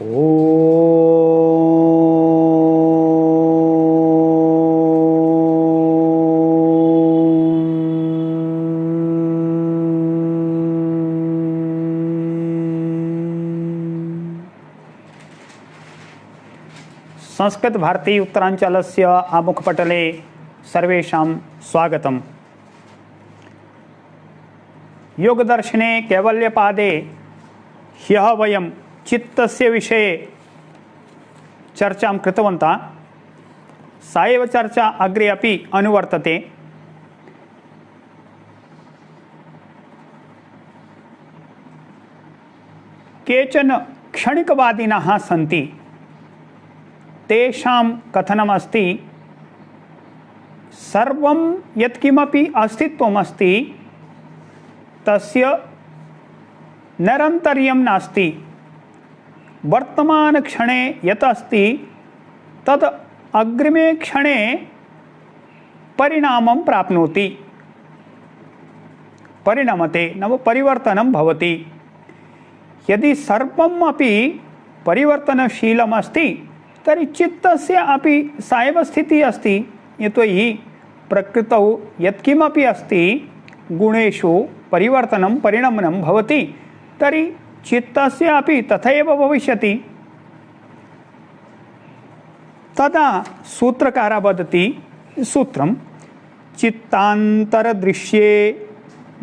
संस्कृत भारती उत्तरांचलस्य आमुखपटले सर्वेषां स्वागतम्। योगदर्शने कैवल्यपादे ह्यः वयं चित्तस्य विषये चर्चां कृतवन्तः। सा एव चर्चा अग्रे अपि अनुवर्तते। केचन क्षणिकवादिनः सन्ति। तेषां कथनमस्ति सर्वं यत्किमपि अस्तित्वमस्ति तस्य निरन्तर्यं नास्ति। वर्तमानक्षणे यत् अस्ति तद् अग्रिमे क्षणे परिणामं प्राप्नोति, परिणमते, नाम परिवर्तनं भवति। यदि सर्वम् अपि परिवर्तनशीलम् अस्ति तर्हि चित्तस्य अपि सा एव स्थितिः अस्ति। यतोहि प्रकृतौ यत्किमपि अस्ति गुणेषु परिवर्तनं परिणमनं भवति, तर्हि चित्तस्य अपि तथैव भविष्यति। तदा सूत्रकारः वदति सूत्रं चित्तान्तरदृश्ये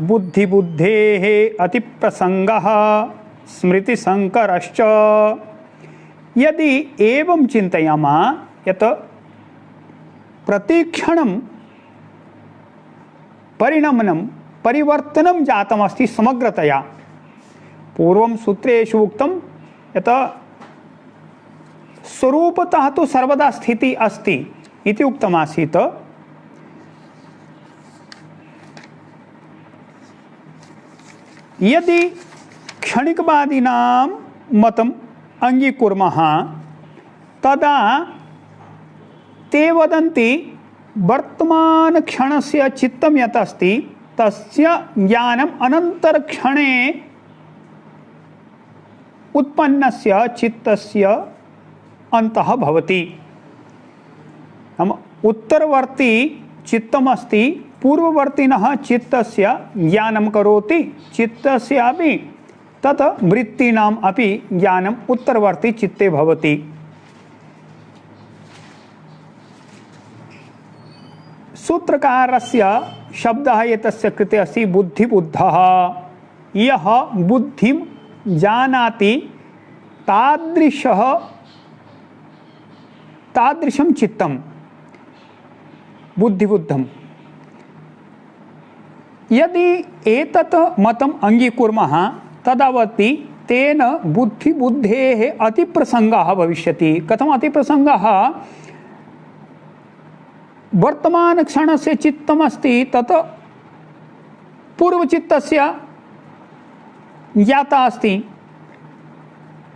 बुद्धिबुद्धेः अतिप्रसंगः स्मृतिसंकरश्च। यदि एवं चिन्तयामः यत् प्रतिक्षणं परिणमनं परिवर्तनं जातमस्ति समग्रतया। पूर्वं सूत्रेषु उक्तं यत् स्वरूपतः तु सर्वदा स्थितिः अस्ति इति उक्तमासीत्। यदि क्षणिकवादिनां मतं अंगीकुर्मः तदा ते वदन्ति वर्तमानक्षणस्य चित्तं यत् अस्ति तस्य ज्ञानम् अनन्तरक्षणे उत्पन्नस्य चित्तस्य अन्तः भवति। नाम उत्तरवर्ती चित्तमस्ति, पूर्ववर्तिनः चित्तस्य ज्ञानं करोति, चित्तस्यापि तत् वृत्तीनाम् अपि ज्ञानम् उत्तरवर्ती चित्ते भवति। सूत्रकारस्य शब्दः एतस्य कृते अस्ति बुद्धिबुद्धः। यः बुद्धिं जानाति तादृशं चित्तं बुद्धिबुद्धं। यदि एतत् मतम् अङ्गीकुर्मः तदावति तेन बुद्धिबुद्धेः अतिप्रसंगः भविष्यति। कथम् अतिप्रसंगः? वर्तमानक्षणस्य चित्तमस्ति तत् पूर्वचित्तस्य ज्ञाता अस्ति,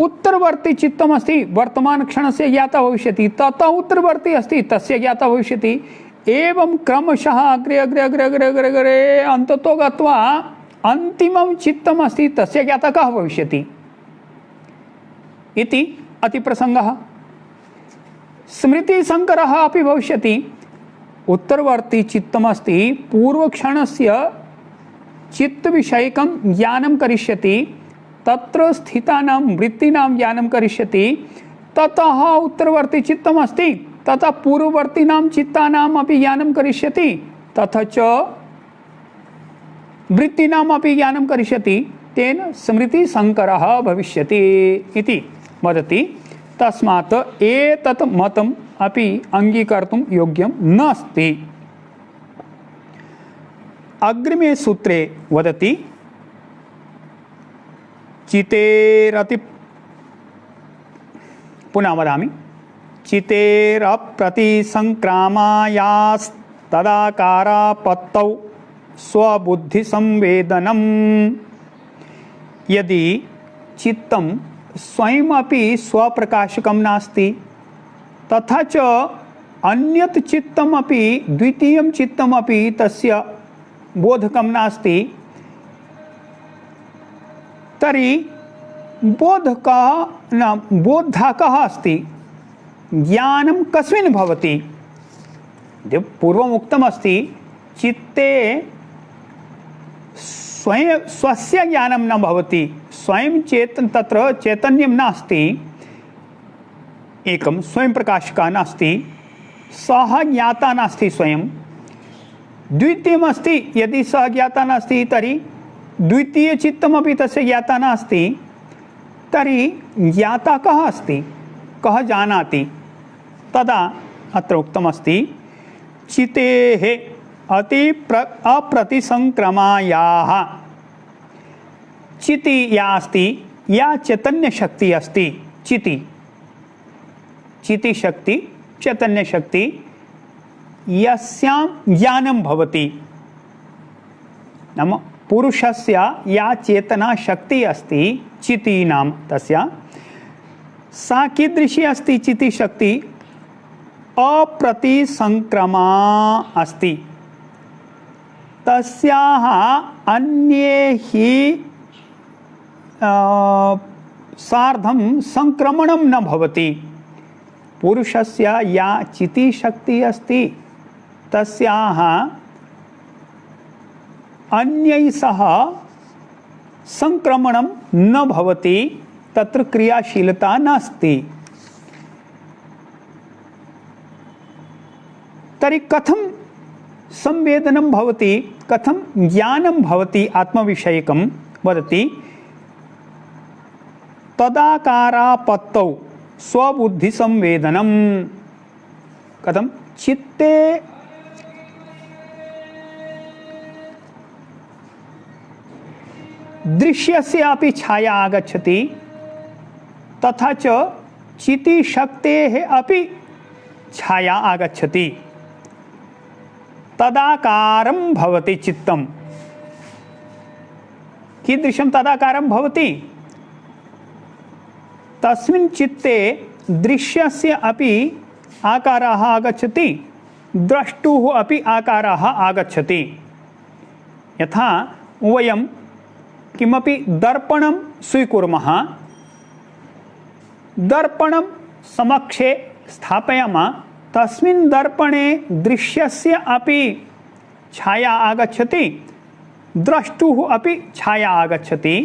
उत्तरवर्ती चित्तमस्ति वर्तमानक्षणस्य ज्ञाता भविष्यति, ततः उत्तरवर्ती अस्ति तस्य ज्ञाता भविष्यति। एवं क्रमशः अग्रे अग्रे अग्रे अग्रे अग्रे अग्रे अन्ततो गत्वा अंतिमं चित्तमस्ति तस्य ज्ञाता कः भविष्यति इति अतिप्रसंगः। स्मृतिसंकरः अपि भविष्यति। उत्तरवर्ती चित्तमस्ति पूर्वक्षणस्य चित्तविषयकं ज्ञानं करिष्यति, तत्र स्थितानां वृत्तीनां ज्ञानं करिष्यति। ततः उत्तरवर्ती चित्तमस्ति ततः पूर्ववर्तीनां चित्तानाम् अपि ज्ञानं करिष्यति, तथा च वृत्तीनाम् अपि ज्ञानं करिष्यति। तेन स्मृतिसंकरः भविष्यति इति वदति। तस्मात् एतत् मतम् अपि अङ्गीकर्तुं योग्यं नास्ति। अग्रिमे सूत्रे वदति चितेरति, पुनः वदामि, चितेरप्रतिसंक्रामायास्तदाकारापत्तौ स्वबुद्धिसंवेदनम्। यदि चित्तं स्वयमपि स्वप्रकाशकं नास्ति तथा च अन्यत् चित्तमपि द्वितीयं चित्तमपि तस्य बोधकं नास्ति, तर्हि बोधकः न बोद्धकः अस्ति ज्ञानं कस्मिन् भवति? पूर्वम् उक्तमस्ति चित्ते स्वयं स्वस्य ज्ञानं न भवति, स्वयं तत्र चैतन्यं नास्ति, एकं स्वयं प्रकाशकः नास्ति, सः ज्ञाता नास्ति स्वयं। द्वितीयमस्ति यदि सः ज्ञाता नास्ति तर्हि द्वितीयचित्तमपि तस्य ज्ञाता नास्ति, तर्हि ज्ञाता कः अस्ति, कः जानाति? तदा अत्र उक्तमस्ति चितेः अप्रतिसंक्रमायाः, चिति या अस्ति, या चैतन्य शक्ति अस्ति, चिति शक्ति चैतन्य शक्ति, यस्यां ज्ञानं भवति, नाम पुरुषस्य या चेतना शक्ति अस्ति चिति नाम तस्य, सा कीदृशी अस्ति? चिति शक्ति अप्रतिसंक्रमा अस्ति, तस्याः अन्ये हि सार्धं संक्रमणं न भवति। पुरुषस्य या चिति शक्ति अस्ति तस्याः अन्यैः सह संक्रमणं न भवति, तत्र क्रियाशीलता नास्ति। तर्हि कथं संवेदनं भवति, कथं ज्ञानं भवति आत्मविषयकं वदति? तदाकारापत्तौ स्वबुद्धिसंवेदनं। कथं? चित्ते दृश्यस्यापि छाया आगच्छति, तथा च चिति शक्तेः अपि छाया आगच्छति, तदाकारं भवति चित्तम्। कीदृशं तदाकारं भवति? तस्मिन् चित्ते दृश्यस्य अपि आकारः आगच्छति, द्रष्टुः अपि आकारः आगच्छति। यथा वयं किमपि दर्पणं स्वीकुर्मः, दर्पणं समक्षे स्थापयामः, तस्मिन् दर्पणे दृश्यस्य अपि छाया आगच्छति, द्रष्टुः अपि छाया आगच्छति।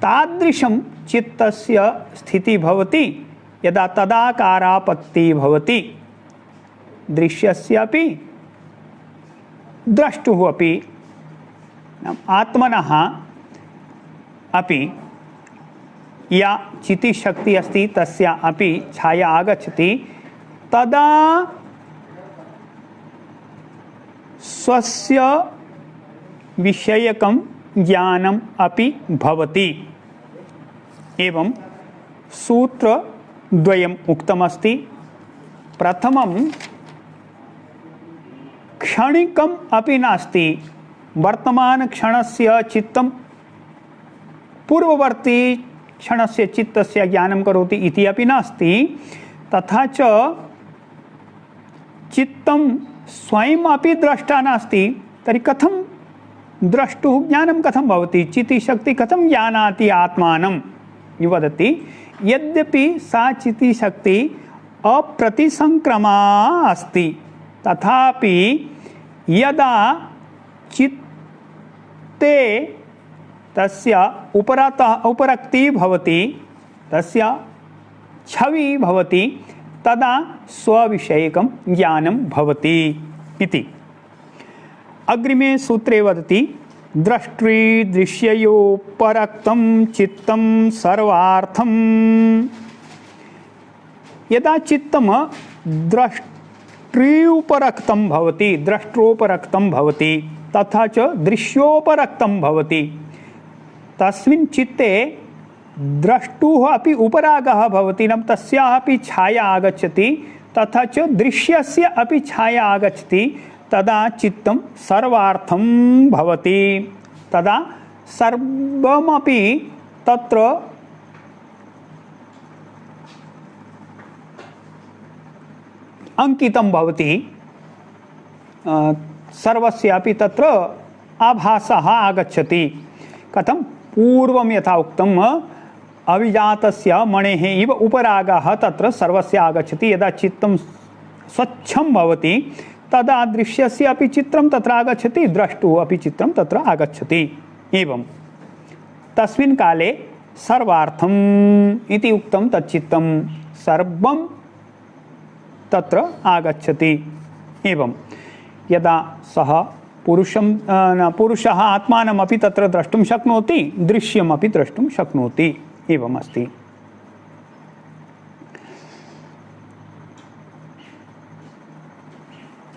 तादृशं चित्तस्य स्थितिः भवति यदा तदाकारापत्तिः भवति, दृश्यस्यापि द्रष्टुः अपि आत्मनः अपि या चितिशक्ति अस्ति तस्या अपि छाया आगच्छति, तदा स्वस्य विषयकं ज्ञानम् अपि भवति। एवं सूत्रद्वयम् उक्तमस्ति। प्रथमं क्षणिकम् अपि नास्ति, वर्तमान क्षणस्य चित्तं पूर्ववर्ती क्षणस्य चित्तस्य ज्ञानं करोति इति अपि नास्ति, तथा च चित्तं स्वयमपि द्रष्टा नास्ति। तर्हि कथं द्रष्टुः ज्ञानं कथं भवति? चितिशक्ति कथं जानाति आत्मानं वदति। यद्यपि सा चितिशक्ति अप्रतिसंक्रमा अस्ति, तथापि यदा चित्ते तस्य उपरक्ति भवति, तस्य छवि भवति, तदा स्वविषयकं ज्ञानं भवति इति। अग्रिमे सूत्रे वदति दृष्टि दृश्ययोपरक्तं चित्तं सर्वार्थं। यदा चित्तं दृष्टोपरक्तं भवति, द्रष्टोपरक्तं भवति, तथा च दृश्योपरक्तं भवति, तस्मिन् चित्ते द्रष्टुः अपि उपरागः भवति, नाम तस्याः अपि छाया आगच्छति, तथा च दृश्यस्य अपि छाया आगच्छति, तदा चित्तं सर्वार्थं भवति। तदा सर्वमपि तत्र अंकितं भवति, सर्वस्यापि तत्र आभासः आगच्छति। कथं? पूर्वं यथा उक्तम् अभिजातस्य मणेः इव उपरागः तत्र सर्वस्य आगच्छति। यदा चित्तं स्वच्छं भवति तदा दृश्यस्य अपि चित्रं तत्र आगच्छति, द्रष्टुः अपि चित्रं तत्र आगच्छति। एवं तस्मिन् काले सर्वार्थम् इति उक्तं तच्चित्तं सर्वं तत्र आगच्छति। एवं यदा सः पुरुषः आत्मानमपि तत्र द्रष्टुं शक्नोति, दृश्यमपि द्रष्टुं शक्नोति। एवम् अस्ति।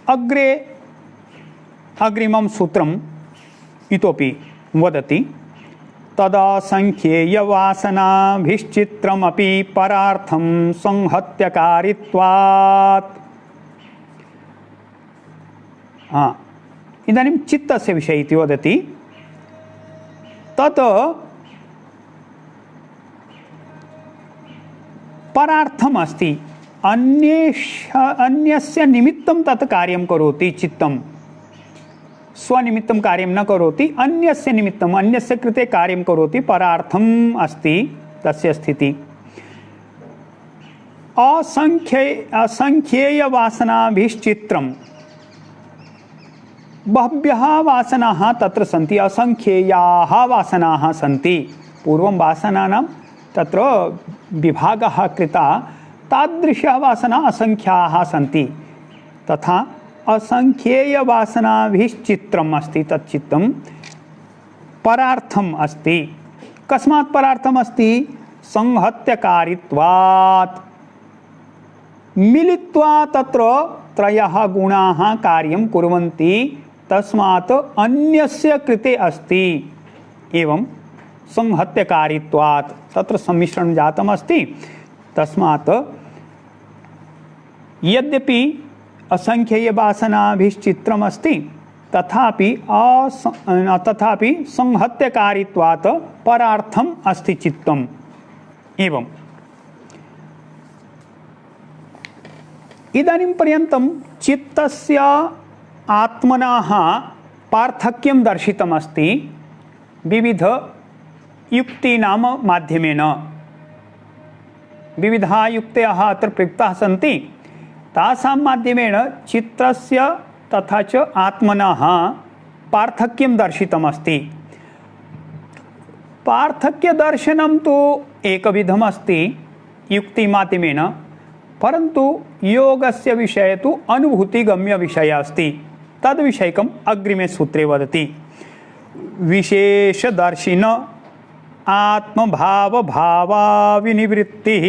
अग्रे अग्रिमं सूत्रम् इतोपि वदति, तदसंख्येयवासनाभिश्चित्रमपि परार्थं संहत्यकारित्वात्। इदानीं चित्तस्य विषये इति वदति, तत् परार्थम् अस्ति, अन्यस्य निमित्तं तत् कार्यं करोति। चित्तं स्वनिमित्तं कार्यं न करोति, अन्यस्य निमित्तम्, अन्यस्य कृते कार्यं करोति। परार्थम् अस्ति तस्य स्थितिः। असंख्येयवासनाभिश्चित्रम्, बह्व्यः वासनाः तत्र सन्ति, असंख्येयाः वासनाः सन्ति। पूर्वं वासनानां तत्र विभागः कृता, तादृश्यः वासनाः असंख्याः सन्ति। तथा असंख्येयवासनाभिश्चित्रम् अस्ति, तच्चित्तं परार्थम् अस्ति। कस्मात् परार्थम् अस्ति? संहत्यकारित्वात्। मिलित्वा तत्र त्रयः गुणाः कार्यं कुर्वन्ति, तस्मात् अन्यस्य कृते अस्ति। एवं संहत्यकारित्वात् तत्र सम्मिश्रणं जातम् अस्ति। तस्मात् यद्यपि असंख्येयवासनाभिश्चित्रम् अस्ति, तथापि संहत्यकारित्वात् परार्थम् अस्ति चित्तम्। एवं इदानीं पर्यन्तं चित्तस्य आत्मनः पार्थक्यं दर्शितम् अस्ति विविध युक्तीनां माध्यमेन। विविधाः युक्तयः अत्र प्रयुक्ताः सन्ति, तासां माध्यमेन चित्तस्य तथा च आत्मनः पार्थक्यं दर्शितम् अस्ति। पार्थक्यदर्शनं तु एकविधम् अस्ति युक्तिमाध्यमेन, परन्तु योगस्य विषये तु अनुभूतिगम्यविषयः अस्ति। तद्विषयकम् अग्रिमे सूत्रे वदति। विशेषदर्शिन आत्मभावभावाविनिवृत्तिः।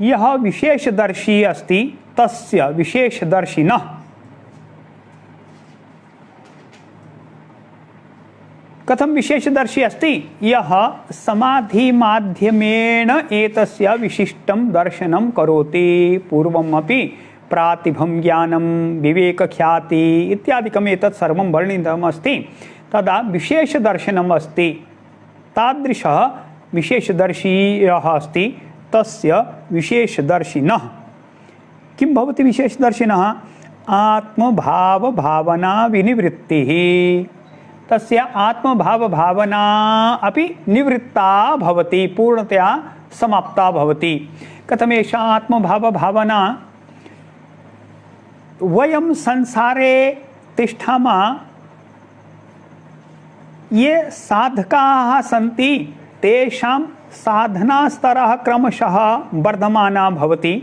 यः विशेषदर्शी अस्ति तस्य विशेषदर्शिनः कथं विशेषदर्शी अस्ति? यः समाधिमाध्यमेन एतस्य विशिष्टं दर्शनं करोति। पूर्वमपि प्रातिभं ज्ञानं विवेकख्याति इत्यादिकम् एतत् सर्वं वर्णितम् अस्ति। तदा विशेषदर्शनम् अस्ति। तादृशः विशेषदर्शी यः अस्ति तस्य विशेषदर्शिनः किं भवति? विशेषदर्शिनः आत्मभावभावना विनिवृत्तिः। तस्य आत्मभावभावना अपि निवृत्ता भवति, पूर्णतया समाप्ता भवति। कथमेषा आत्मभावभावना? वयं संसारे तिष्ठामः, ये साधकाः सन्ति तेषां साधनास्तरः क्रमशः वर्धमाना भवति,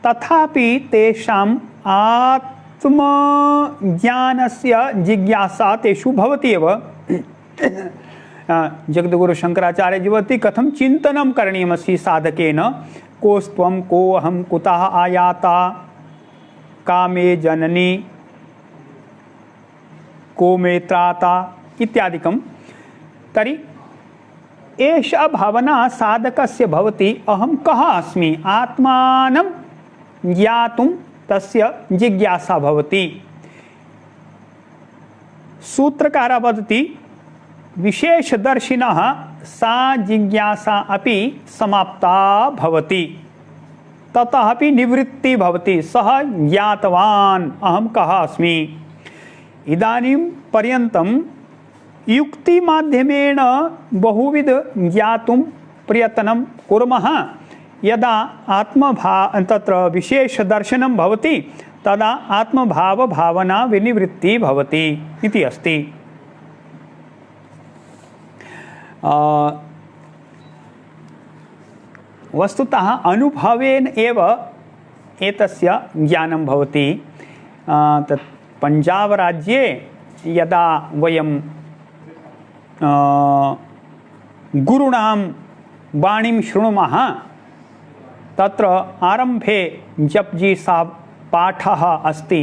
तथापि तेषाम् आत्मज्ञानस्य जिज्ञासा तेषु भवति एव। जगद्गुरु शंकराचार्यजी वदति, कथं चिन्तनं करणीयमस्ति साधकेन। कोस्त्वं को अहं कुतः आयाता, का मे जननी, को मे त्राता इत्यादिकं। तर्हि एषा भावना साधकस्य भवति। अहं कः अस्मि, आत्मानं ज्ञातुं तस्य जिज्ञासा भवति। सूत्रकारः वदति, विशेषदर्शिनः सा जिज्ञासा अपि समाप्ता भवति, ततः अपि निवृत्ति भवति। सः ज्ञातवान् अहं कः अस्मि। इदानीं पर्यन्तं युक्ति माध्यमेन बहुविध ज्ञातुं प्रयत्नं कुर्मः। यदा तत्र विशेष दर्शनं भवति तदा आत्मभाव भावना विनिवृत्ति भवति इति अस्ति। वस्तुतः अनुभवेन एव एतस्य ज्ञानं भवति। तत् पंजाब राज्ये यदा वयं गुरूणां वाणीं शृणुमः तत्र आरम्भे जपजी सा पाठः अस्ति।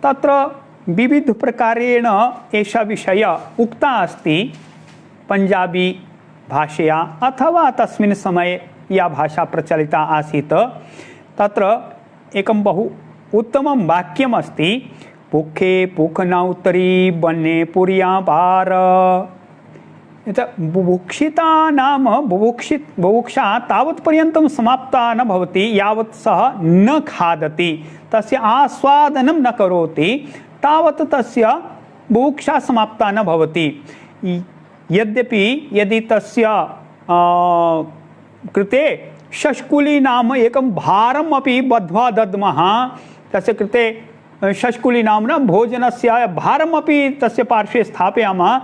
तत्र विविध प्रकारेण एषा विषय उक्ता अस्ति पंजाबी भाषया अथवा तस्मिन् समये या भाषा प्रचलिता आसीत्। तत्र एकं बहु उत्तमं वाक्यम् अस्ति, भूखे भूख न उत्तरी बन्ने पुर्या पार। बुभुक्षिता नाम बुभुक्षा तावत्पर्यन्तं समाप्ता न भवति यावत् सः न खादति, तस्य आस्वादनं न करोति तावत् तस्य बुभुक्षा समाप्ता न भवति। यद्यपि यदि तस्य कृते शष्कुली नाम एकं भारम् अपि बद्ध्वा दद्मः, तस्य कृते शष्कुली नाम्ना भोजनस्य भारमपि तस्य पार्श्वे स्थापयामः,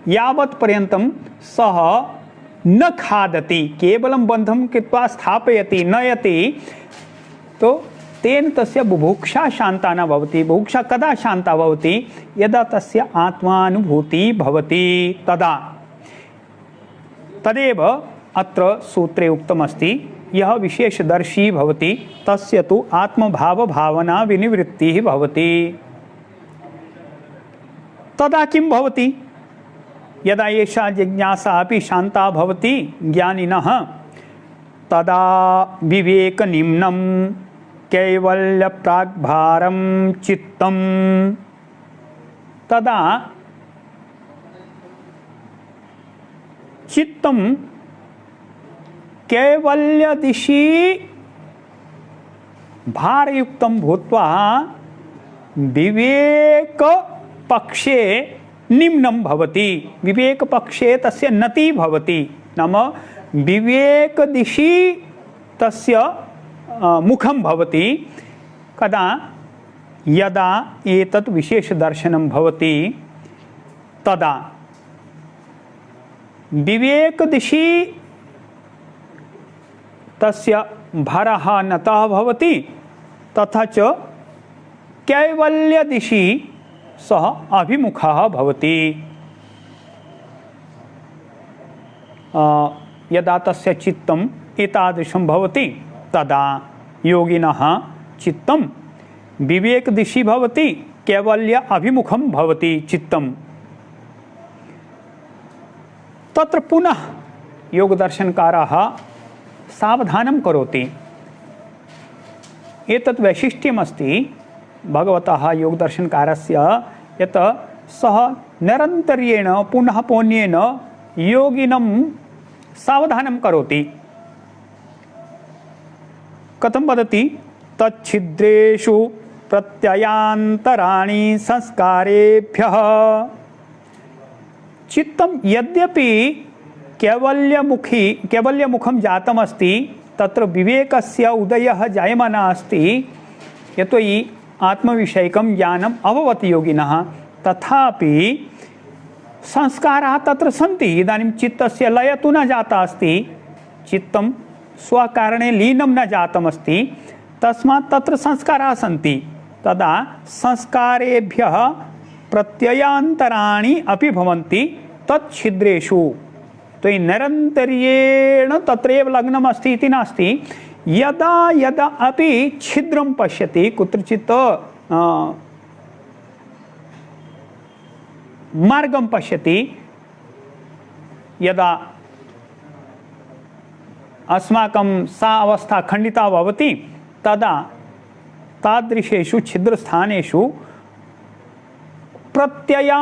यावत् पर्यन्तं सः न खादति, केवलं बन्धं कृत्वा स्थापयति नयति, तो तेन तस्य बुभुक्षा शान्ता न भवति। बुभुक्षा कदा शान्ता भवति? यदा तस्य आत्मानुभूति भवति तदा। तदेव अत्र सूत्रे उक्तमस्ति, यः विशेषदर्शी भवति तस्य तु आत्मभाव भावना विनिवृत्तिः भवति। तदा किं भवति? यदा एषा जिज्ञासा अपि शान्ता भवति ज्ञानिनः, तदा विवेकनिम्नं कैवल्यप्राग्भारं चित्तं, तदा चित्तं कैवल्यदिशि भारयुक्तं भूत्वा विवेक पक्षे निम्नं भवति। विवेक पक्षे तस्य नति भवति, नाम विवेक दिशि तस्य मुखं भवति। कदा? यदा एतत् विशेष दर्शनं भवति तदा विवेक दिशि तस्य भरः नतः भवति, तथा च कैवल्य दिशि सः अभिमुखः भवति। यदा तस्य चित्तम् एतादृशं भवति तदा योगिनः चित्तं विवेक दिशि भवति, कैवल्य अभिमुखं भवति चित्तं। तत्र पुनः योगदर्शनकारः सावधानं करोति। एतत् वैशिष्ट्यमस्ति भगवतः योगदर्शनकारस्य, यत् सः निरन्तर्येण पुनः पुण्येन योगिनं सावधानं करोति। कथं वदति? तच्छिद्रेषु प्रत्ययान्तराणि संस्कारेभ्यः। चित्तं यद्यपि कैवल्यमुखं जातमस्ति, तत्र विवेकस्य उदयः जायमानः अस्ति, यतोहि आत्मविषयकं ज्ञानम् अभवत् योगिनः, तथापि संस्काराः तत्र सन्ति। इदानीं चित्तस्य लयः तु न जाता अस्ति, चित्तं स्वकारणे लीनं न जातमस्ति, तस्मात् तत्र संस्काराः सन्ति। तदा संस्कारेभ्यः प्रत्ययान्तराणि अपि भवन्ति तच्छिद्रेषु। तो निरन्तर्येण तत्रैव लग्नम् अस्ति इति नास्ति। यदा यदा अपि छिद्रं पश्यति, कुत्रचित् मार्गं पश्यति, यदा अस्माकं सा अवस्था खण्डिता भवति, तदा तादृशेषु छिद्रस्थानेषु प्रत्यया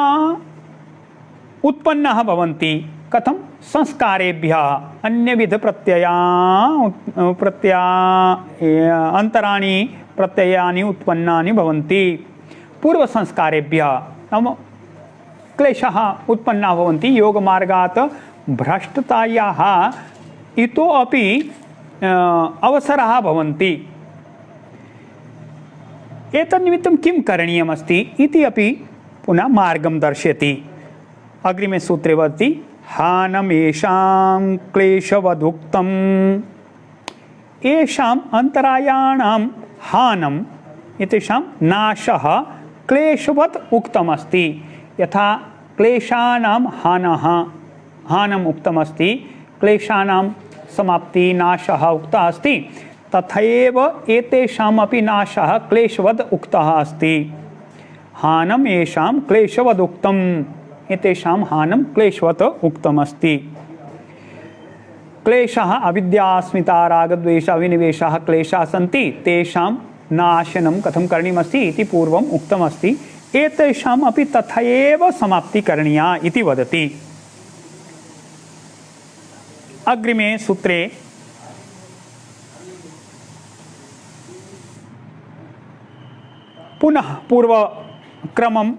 उत्पन्नाः भवन्ति। कथं? संस्कारेभ्यः अन्यविध अंतराणि प्रत्ययानि उत्पन्नानि भवन्ति पूर्वसंस्कारेभ्यः। नाम क्लेशः उत्पन्नाः भवन्ति। योगमार्गात् भ्रष्टतायाः इतोपि अवसराः भवन्ति। एतन्निमित्तं किं करणीयमस्ति इति अपि पुनः मार्गं दर्शयति। अग्रिमे सूत्रे वदति हानमेषां क्लेशवदुक्तम्। येषाम् अन्तरायाणां हानम् एतेषां नाशः क्लेशवत् उक्तमस्ति। यथा क्लेशानां हानम् उक्तमस्ति, क्लेशानां समाप्ति नाशः उक्तः अस्ति, तथैव एतेषामपि नाशः क्लेशवद् उक्तः अस्ति। हानम् येषां क्लेशवद् उक्तम्, एतेषां हानं क्लेशवत् उक्तमस्ति। क्लेशः अविद्यास्मिता रागद्वेष अविनिवेशः क्लेशाः सन्ति, तेषां नाशनं कथं करणीयमस्ति इति पूर्वम् उक्तमस्ति। एतेषाम् अपि तथैव समाप्ति करणीया इति वदति। अग्रिमे सूत्रे पुनः पूर्वक्रमम्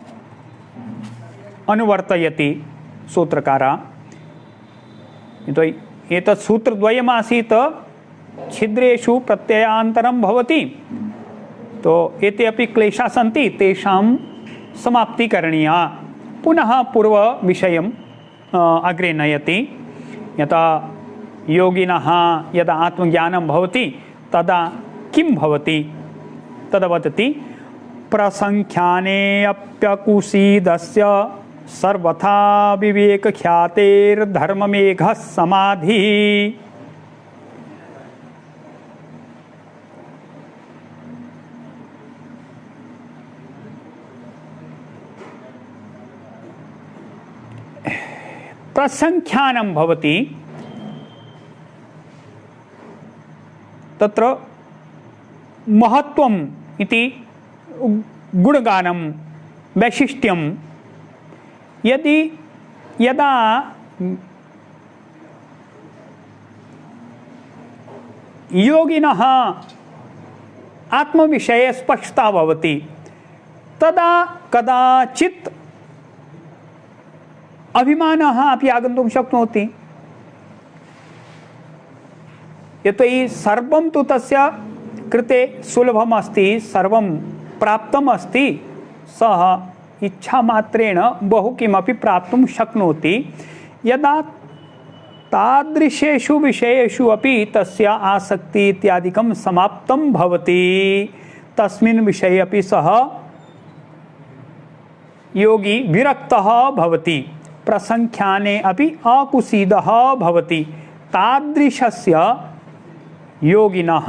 अनुवर्तयति सूत्रकारः। एतत् सूत्रद्वयमासीत् छिद्रेषु प्रत्ययान्तरं भवति, तो एते अपि क्लेशाः सन्ति, तेषां समाप्ति करणीया। पुनः पूर्वविषयम् अग्रे नयति। यथा योगिनः यदा आत्मज्ञानं भवति तदा किं भवति तदा वदति प्रसंख्यानेऽप्यकुसीदस्य सर्वथा विवेकख्यातेर्धर्ममेघः समाधिः। प्रसंख्यानं भवति, तत्र महत्त्वम् इति गुणगानं वैशिष्ट्यं यदा योगिनः आत्मविषये स्पष्टता भवति तदा कदाचित् अभिमानः अपि आगन्तुं शक्नोति। यतोहि सर्वं तु तस्य कृते सुलभम् अस्ति, सर्वं प्राप्तम् अस्ति, सः इच्छामात्रेण बहु किमपि प्राप्तुं शक्नोति। यदा तादृशेषु विषयेषु अपि तस्य आसक्ति इत्यादिकं समाप्तं भवति, तस्मिन् विषये अपि सः योगी विरक्तः भवति, प्रसंख्याने अपि अकुसीदः भवति। तादृशस्य योगिनः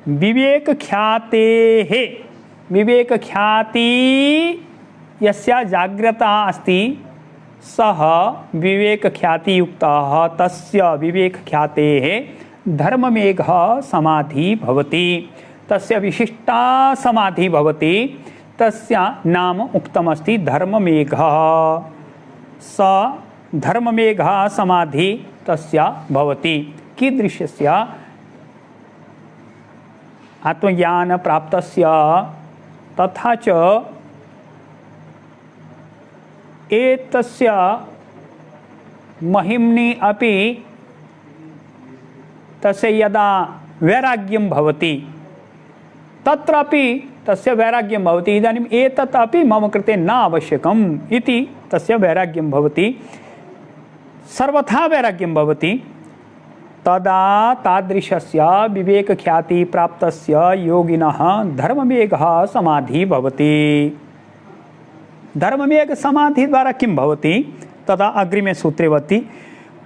विवेकख्यातेः, विवेकख्याति यस्य जाग्रता अस्ति सः विवेकख्यातियुक्तः, तस्य विवेकख्यातेः धर्ममेघः समाधि भवति, तस्य विशिष्टा समाधि भवति। तस्य नाम उक्तमस्ति धर्ममेघः। स धर्ममेघः समाधि तस्य भवति। कीदृशस्य? आत्मज्ञानप्राप्तस्य तथा च एतस्य महिम्नि अपि तस्य यदा वैराग्यं भवति तत्रापि तस्य वैराग्यं भवति। इदानीम् एतत् अपि मम कृते न आवश्यकम् इति तस्य वैराग्यं भवति, सर्वथा वैराग्यं भवति। तदा तादृशस्य विवेकख्यातिप्राप्तस्य योगिनः धर्ममेघः समाधि भवति। धर्ममेघसमाधिद्वारा किं भवति तदा अग्रिमे सूत्रे वदति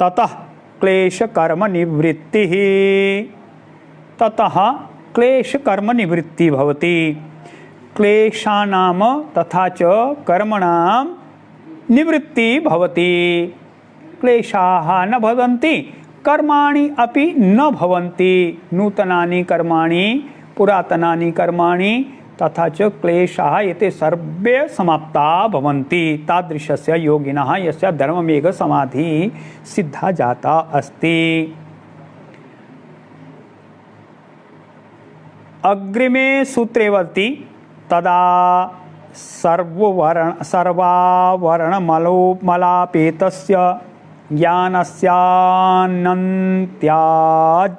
ततः क्लेशकर्मनिवृत्तिः। ततः क्लेशकर्मनिवृत्तिः भवति। क्लेशानां तथा च कर्मणां निवृत्तिः भवति। क्लेशाः न भवन्ति, कर्माणि अपि न भवन्ति। नूतनानि कर्माणि, पुरातनानि कर्माणि तथा च क्लेशाः एते सर्वे समाप्ता भवन्ति। तादृशस्य योगिनः यस्य धर्ममेघसमाधिः सिद्धा जाता अस्ति। अग्रिमे सूत्रे वदति तदा सर्वावरणमलापेतस्य ज्ञानस्यानन्त्यात्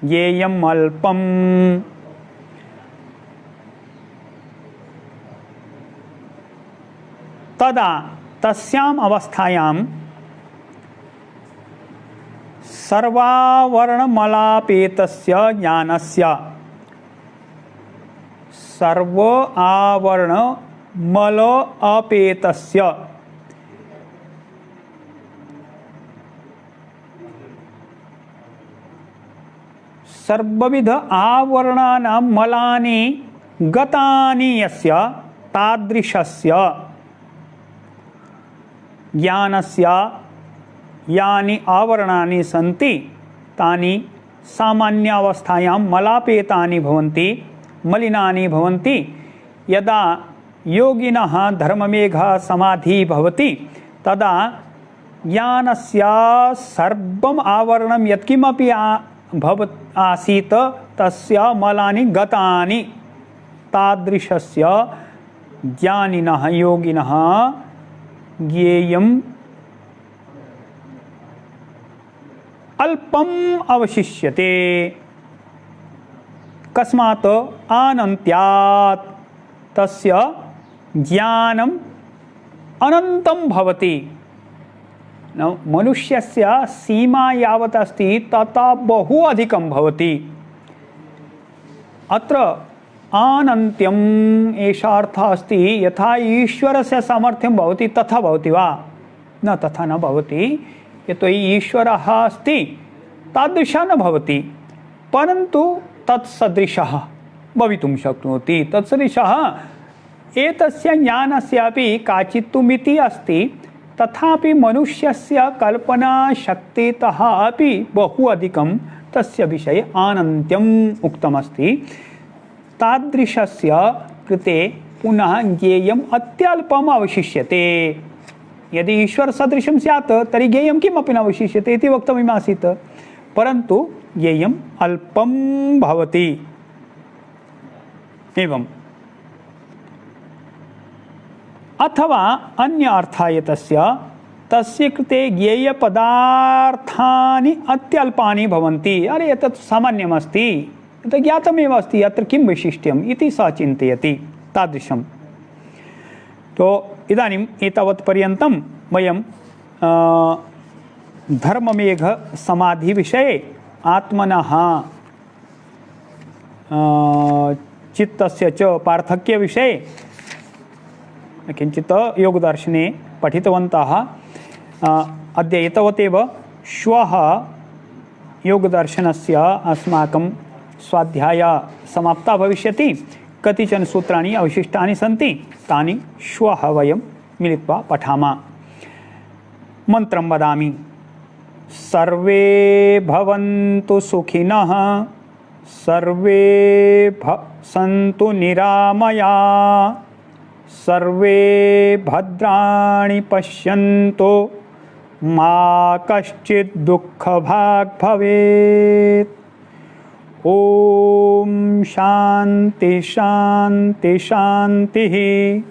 ज्ञेयम् अल्पम्। तदा तस्याम् अवस्थायां सर्वावरणमलापेतस्य ज्ञानस्य, सर्व आवरण मल अपेतस्य, सर्वविध आवरणानां मलानि गतानि यस्य तादृशस्य ज्ञानस्य यानि आवरणानि सन्ति तानि सामान्यावस्थायां मलापेतानि भवन्ति, मलिनानि भवन्ति। यदा योगिनः धर्ममेघः समाधि भवति तदा ज्ञानस्य सर्वम् आवरणं यत्किमपि आसीत् तस्य मलानि गतानि। तादृशस्य ज्ञानिनः योगिनः ज्ञेयम् अल्पम् अवशिष्यते। कस्मात्? अनन्त्यात्, तस्य ज्ञानम् अनन्तं भवति। मनुष्यस्य सीमा यावत् अस्ति तथा बहु अधिकं भवति। अत्र अनन्त्यम् एषः अर्थः अस्ति, यथा ईश्वरस्य सामर्थ्यं भवति तथा भवति वा? न, तथा न भवति। यतोहि ईश्वरः अस्ति तादृशः न भवति, परन्तु तत्सदृशः भवितुं शक्नोति। तत्सदृशः एतस्य ज्ञानस्यापि काचित् तु मितिः अस्ति, तथापि मनुष्यस्य कल्पनाशक्तितः अपि बहु अधिकं तस्य विषये अनन्त्यम् उक्तमस्ति। तादृशस्य कृते पुनः ज्ञेयम् अत्यल्पम् अवशिष्यते। यदि ईश्वर सदृशं स्यात् तर्हि ज्ञेयं किमपि न अवशिष्यते इति वक्तव्यमासीत्, परन्तु ज्ञेयम् अल्पं भवति। एवम्। अथवा अन्य अर्थः एतस्य, तस्य कृते ज्ञेयपदार्थानि अत्यल्पानि भवन्ति। अरे एतत् सामान्यमस्ति, एतत् ज्ञातमेव अस्ति, अत्र किं वैशिष्ट्यम् इति सः चिन्तयति। तादृशम्। तो इदानीम् एतावत् पर्यन्तं वयं धर्ममेघ समाधि विषये आत्मनः चित्तस्य च पार्थक्य विषये किञ्चित् योगदर्शने पठितवन्तः। अद्य एतावदेव। श्वः योगदर्शनस्य अस्माकं स्वाध्यायः समाप्ता भविष्यति। कतिचन सूत्राणि अवशिष्टानि सन्ति, तानि श्वः वयं मिलित्वा पठामः। मन्त्रं वदामि। सर्वे भवन्तु सुखिनः, सर्वे सन्तु निरामया, सर्वे भद्राणि पश्यन्तु, मा कश्चित् दुःखभाग् भवेत्। ओम शांति शांति शांति।